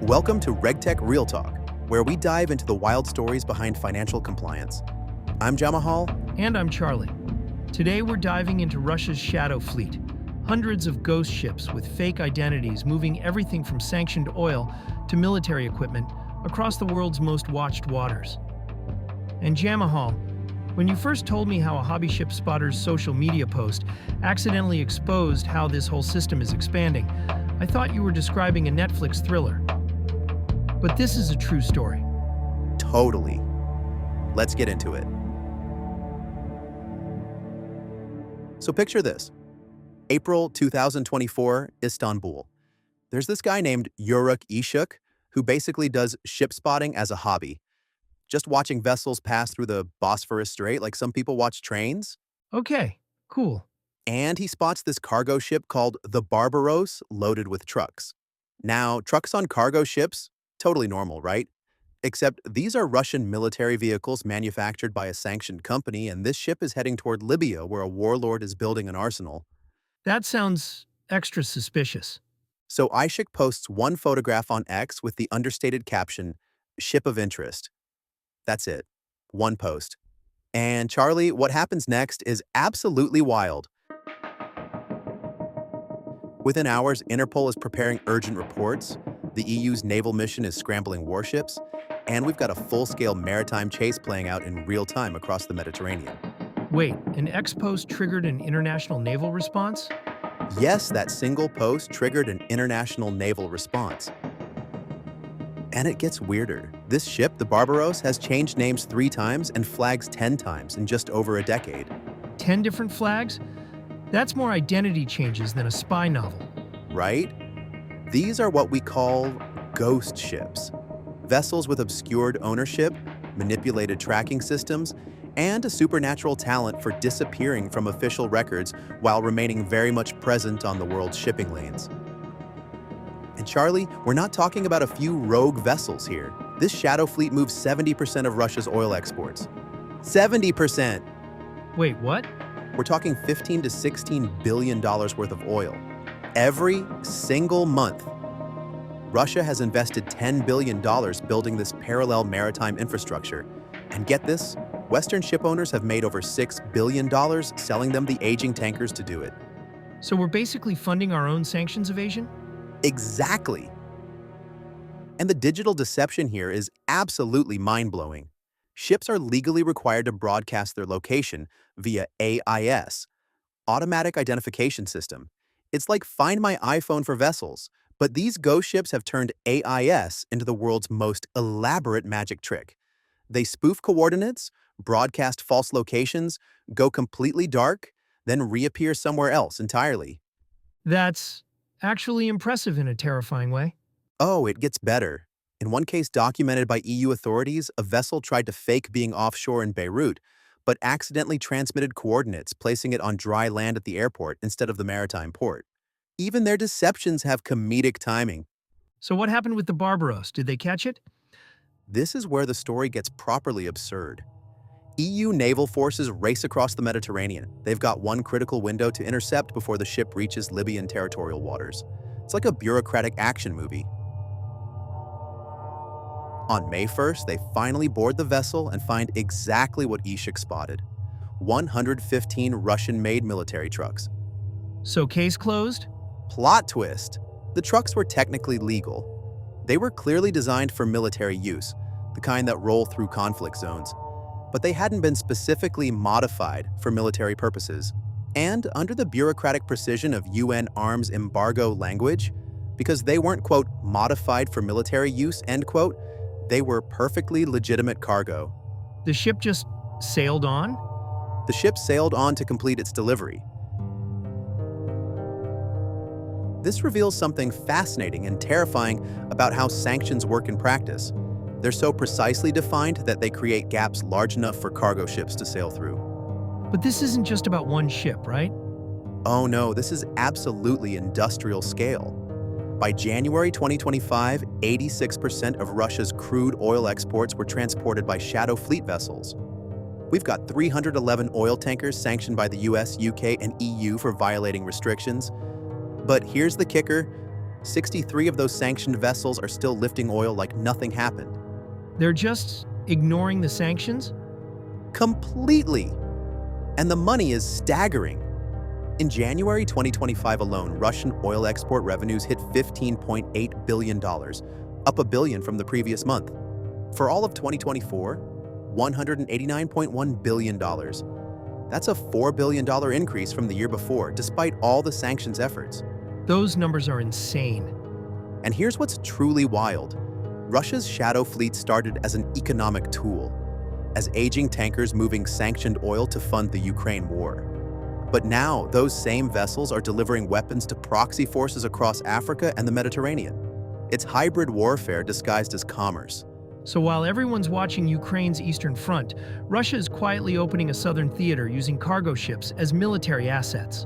Welcome to RegTech Real Talk, where we dive into the wild stories behind financial compliance. I'm Jamahal. And I'm Charlie. Today we're diving into Russia's shadow fleet. Hundreds of ghost ships with fake identities moving everything from sanctioned oil to military equipment across the world's most watched waters. And Jamahal, when you first told me how a hobby ship spotter's social media post accidentally exposed how this whole system is expanding, I thought you were describing a Netflix thriller. But this is a true story. Totally. Let's get into it. So picture this. April 2024, Istanbul. There's this guy named Yörük Işık who basically does ship spotting as a hobby. Just watching vessels pass through the Bosphorus Strait like some people watch trains. Okay, cool. And he spots this cargo ship called the Barbaros loaded with trucks. Now, trucks on cargo ships, totally normal, right? Except these are Russian military vehicles manufactured by a sanctioned company, and this ship is heading toward Libya, where a warlord is building an arsenal. That sounds extra suspicious. So Ishik posts one photograph on X with the understated caption, "Ship of interest." That's it. One post. And Charlie, what happens next is absolutely wild. Within hours, Interpol is preparing urgent reports, the EU's naval mission is scrambling warships, and we've got a full-scale maritime chase playing out in real time across the Mediterranean. Wait, an X post triggered an international naval response? Yes, that single post triggered an international naval response. And it gets weirder. This ship, the Barbaros, has changed names 3 times and flags 10 times in just over a decade. 10 different flags? That's more identity changes than a spy novel. Right? These are what we call ghost ships. Vessels with obscured ownership, manipulated tracking systems, and a supernatural talent for disappearing from official records while remaining very much present on the world's shipping lanes. And Charlie, we're not talking about a few rogue vessels here. This shadow fleet moves 70% of Russia's oil exports. 70%! Wait, what? We're talking $15 to $16 billion worth of oil. Every single month. Russia has invested $10 billion building this parallel maritime infrastructure. And get this, Western ship owners have made over $6 billion selling them the aging tankers to do it. So we're basically funding our own sanctions evasion? Exactly. And the digital deception here is absolutely mind-blowing. Ships are legally required to broadcast their location via AIS, Automatic Identification System. It's like Find My iPhone for vessels, but these ghost ships have turned AIS into the world's most elaborate magic trick. They spoof coordinates, broadcast false locations, go completely dark, then reappear somewhere else entirely. That's actually impressive in a terrifying way. Oh, it gets better. In one case documented by EU authorities, a vessel tried to fake being offshore in Beirut, but accidentally transmitted coordinates, placing it on dry land at the airport instead of the maritime port. Even their deceptions have comedic timing. So what happened with the Barbaros? Did they catch it? This is where the story gets properly absurd. EU naval forces race across the Mediterranean. They've got one critical window to intercept before the ship reaches Libyan territorial waters. It's like a bureaucratic action movie. On May 1st, they finally board the vessel and find exactly what Ishik spotted. 115 Russian-made military trucks. So case closed? Plot twist. The trucks were technically legal. They were clearly designed for military use, the kind that roll through conflict zones. But they hadn't been specifically modified for military purposes. And under the bureaucratic precision of UN arms embargo language, because they weren't, quote, modified for military use, end quote, they were perfectly legitimate cargo. The ship just sailed on? The ship sailed on to complete its delivery. This reveals something fascinating and terrifying about how sanctions work in practice. They're so precisely defined that they create gaps large enough for cargo ships to sail through. But this isn't just about one ship, right? Oh no, this is absolutely industrial scale. By January 2025, 86% of Russia's crude oil exports were transported by shadow fleet vessels. We've got 311 oil tankers sanctioned by the US, UK, and EU for violating restrictions. But here's the kicker, 63 of those sanctioned vessels are still lifting oil like nothing happened. They're just ignoring the sanctions? Completely! And the money is staggering. In January 2025 alone, Russian oil export revenues hit $15.8 billion, up $1 billion from the previous month. For all of 2024, $189.1 billion. That's a $4 billion increase from the year before, despite all the sanctions efforts. Those numbers are insane. And here's what's truly wild. Russia's shadow fleet started as an economic tool, as aging tankers moving sanctioned oil to fund the Ukraine war. But now, those same vessels are delivering weapons to proxy forces across Africa and the Mediterranean. It's hybrid warfare disguised as commerce. So while everyone's watching Ukraine's eastern front, Russia is quietly opening a southern theater using cargo ships as military assets.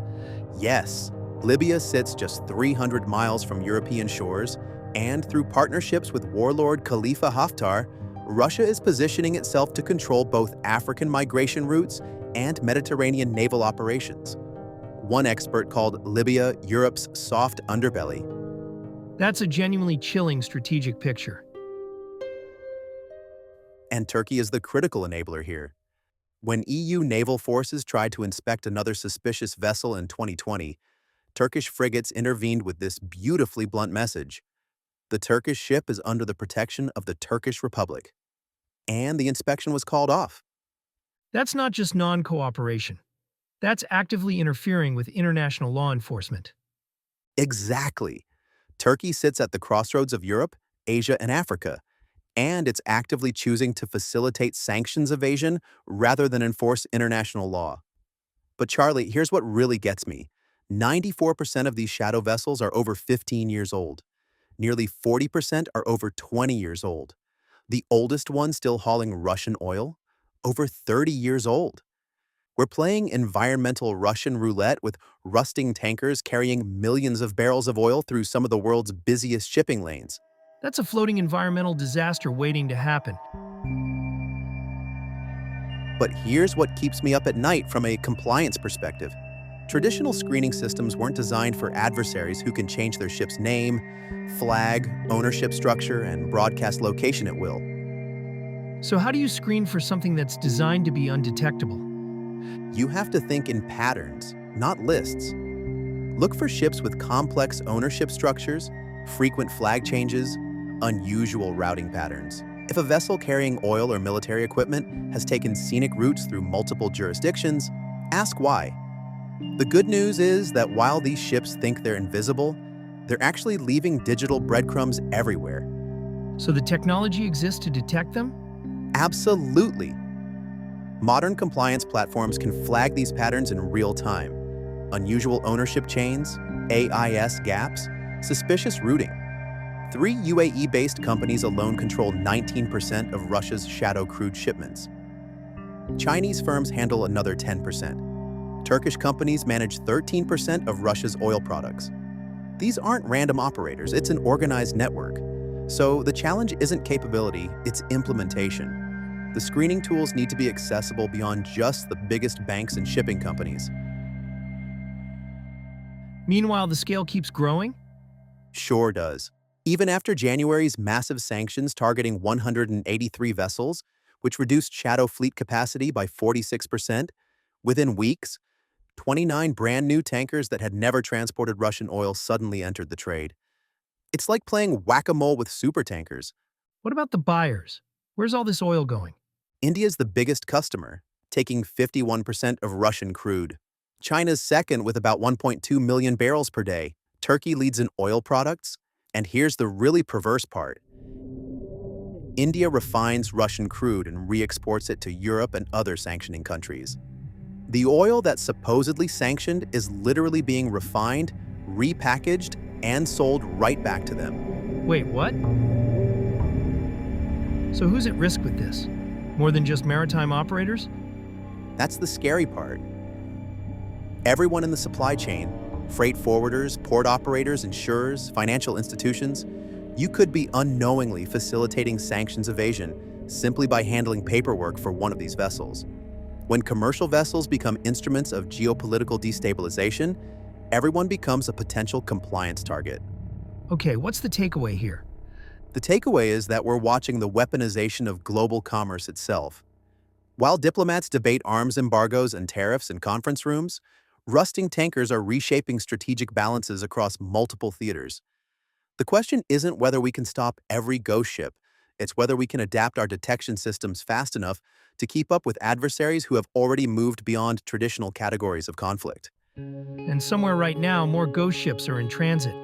Yes, Libya sits just 300 miles from European shores, and through partnerships with warlord Khalifa Haftar, Russia is positioning itself to control both African migration routes and Mediterranean naval operations. One expert called Libya Europe's soft underbelly. That's a genuinely chilling strategic picture. And Turkey is the critical enabler here. When EU naval forces tried to inspect another suspicious vessel in 2020, Turkish frigates intervened with this beautifully blunt message. The Turkish ship is under the protection of the Turkish Republic. And the inspection was called off. That's not just non-cooperation. That's actively interfering with international law enforcement. Exactly. Turkey sits at the crossroads of Europe, Asia, and Africa, and it's actively choosing to facilitate sanctions evasion rather than enforce international law. But Charlie, here's what really gets me. 94% of these shadow vessels are over 15 years old. Nearly 40% are over 20 years old. The oldest one still hauling Russian oil? Over 30 years old. We're playing environmental Russian roulette with rusting tankers carrying millions of barrels of oil through some of the world's busiest shipping lanes. That's a floating environmental disaster waiting to happen. But here's what keeps me up at night from a compliance perspective. Traditional screening systems weren't designed for adversaries who can change their ship's name, flag, ownership structure, and broadcast location at will. So how do you screen for something that's designed to be undetectable? You have to think in patterns, not lists. Look for ships with complex ownership structures, frequent flag changes, unusual routing patterns. If a vessel carrying oil or military equipment has taken scenic routes through multiple jurisdictions, ask why. The good news is that while these ships think they're invisible, they're actually leaving digital breadcrumbs everywhere. So the technology exists to detect them? Absolutely. Modern compliance platforms can flag these patterns in real time. Unusual ownership chains, AIS gaps, suspicious routing. 3 UAE-based companies alone control 19% of Russia's shadow crude shipments. Chinese firms handle another 10%. Turkish companies manage 13% of Russia's oil products. These aren't random operators, it's an organized network. So the challenge isn't capability, it's implementation. The screening tools need to be accessible beyond just the biggest banks and shipping companies. Meanwhile, the scale keeps growing? Sure does. Even after January's massive sanctions targeting 183 vessels, which reduced shadow fleet capacity by 46%, within weeks, 29 brand new tankers that had never transported Russian oil suddenly entered the trade. It's like playing whack-a-mole with supertankers. What about the buyers? Where's all this oil going? India's the biggest customer, taking 51% of Russian crude. China's second with about 1.2 million barrels per day. Turkey leads in oil products. And here's the really perverse part. India refines Russian crude and re-exports it to Europe and other sanctioning countries. The oil that's supposedly sanctioned is literally being refined, repackaged, and sold right back to them. Wait, what? So who's at risk with this? More than just maritime operators? That's the scary part. Everyone in the supply chain, freight forwarders, port operators, insurers, financial institutions, you could be unknowingly facilitating sanctions evasion simply by handling paperwork for one of these vessels. When commercial vessels become instruments of geopolitical destabilization, everyone becomes a potential compliance target. Okay, what's the takeaway here? The takeaway is that we're watching the weaponization of global commerce itself. While diplomats debate arms embargoes and tariffs in conference rooms, rusting tankers are reshaping strategic balances across multiple theaters. The question isn't whether we can stop every ghost ship, it's whether we can adapt our detection systems fast enough to keep up with adversaries who have already moved beyond traditional categories of conflict. And somewhere right now, more ghost ships are in transit.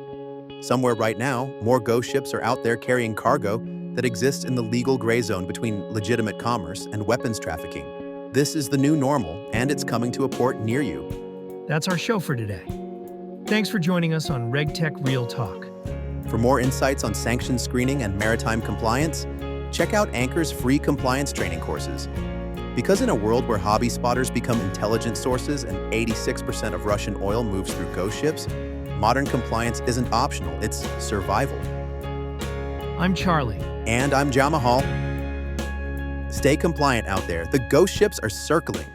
Somewhere right now, more ghost ships are out there carrying cargo that exists in the legal gray zone between legitimate commerce and weapons trafficking. This is the new normal, and it's coming to a port near you. That's our show for today. Thanks for joining us on RegTech Real Talk. For more insights on sanctions screening and maritime compliance, check out Anchor's free compliance training courses. Because in a world where hobby spotters become intelligence sources and 86% of Russian oil moves through ghost ships, modern compliance isn't optional, it's survival. I'm Charlie. And I'm Jamahal. Stay compliant out there. The ghost ships are circling.